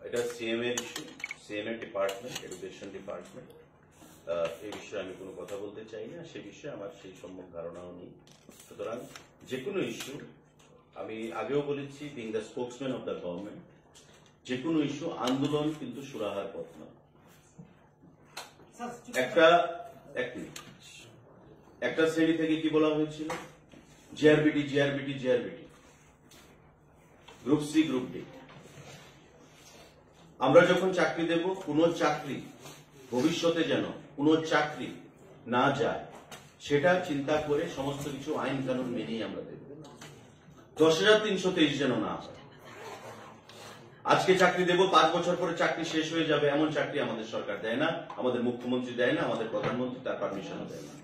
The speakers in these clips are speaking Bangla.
এটা CMA issue, CMA department, education department. এই বিষয়ে আমি কোনো কথা বলতে চাই না, সে বিষয়ে আমার সেই সম্যক ধারণাও নেই। সুতরাং যে কোনো ইস্যু, আমি আগেও বলেছি, being the spokesman of the government, যে কোনো ইস্যু আন্দোলন কিন্তু সুরাহার পথ না। একটা শ্রেণী থেকে কি বলা হয়েছিল, GRBT GRBT GRBT, group C group D. আমরা যখন চাকরি দেব, কোনো চাকরি ভবিষ্যতে যেন কোনো চাকরি না যায় সেটা চিন্তা করে সমস্ত কিছু আইন কানুন মেনেই আমরা দেব। 10,323 যেন না হয়। আজকে চাকরি দেব, 5 বছর পরে চাকরি শেষ হয়ে যাবে, এমন চাকরি আমাদের সরকার দেয় না, আমাদের মুখ্যমন্ত্রী দেয় না, আমাদের প্রধানমন্ত্রী তার পারমিশনও দেয় না।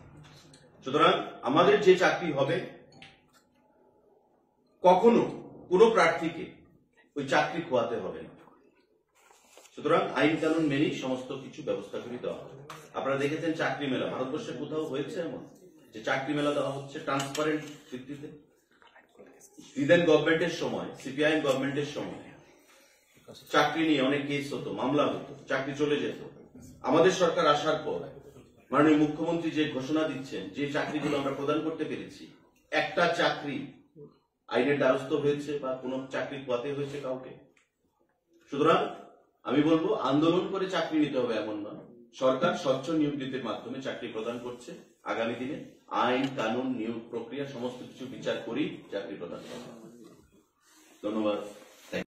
সুতরাং আমাদের যে চাকরি হবে, কখনো কোনো প্রার্থীকে ওই চাকরি খোয়াতে হবে না। সুতরাং আইন কানুন মেনেই সমস্ত কিছু ব্যবস্থা করে দেওয়া হবে। আপনারা দেখেছেন চাকরি মেলা, ভারতবর্ষে কোথাও হয়েছে এমন যে চাকরি মেলা দেওয়া হচ্ছে ট্রান্সপারেন্ট ভিত্তিতে? ইদেন গভর্নমেন্টের সময়, সিপিআইএম গভর্নমেন্টের সময় চাকরি নিয়ে অনেক কেস হতো, মামলা হতো, চাকরি চলে যেত। আমাদের সরকার আসার পর মাননীয় মুখ্যমন্ত্রী যে ঘোষণা দিচ্ছেন, যে চাকরিগুলো আমরা প্রদান করতে পেরেছি, একটা চাকরি আইনের দ্বারস্থ হয়েছে বা কোনো চাকরি খোয়াতে হয়েছে কাউকে? সুতরাং আমি বলবো, আন্দোলন করে চাকরি নিতে হবে এমন নয়। সরকার স্বচ্ছ নিয়োগ নীতির মাধ্যমে চাকরি প্রদান করছে। আগামী দিনে আইন কানুন, নিয়োগ প্রক্রিয়া সমস্ত কিছু বিচার করেই চাকরি প্রদান করা হবে। ধন্যবাদ।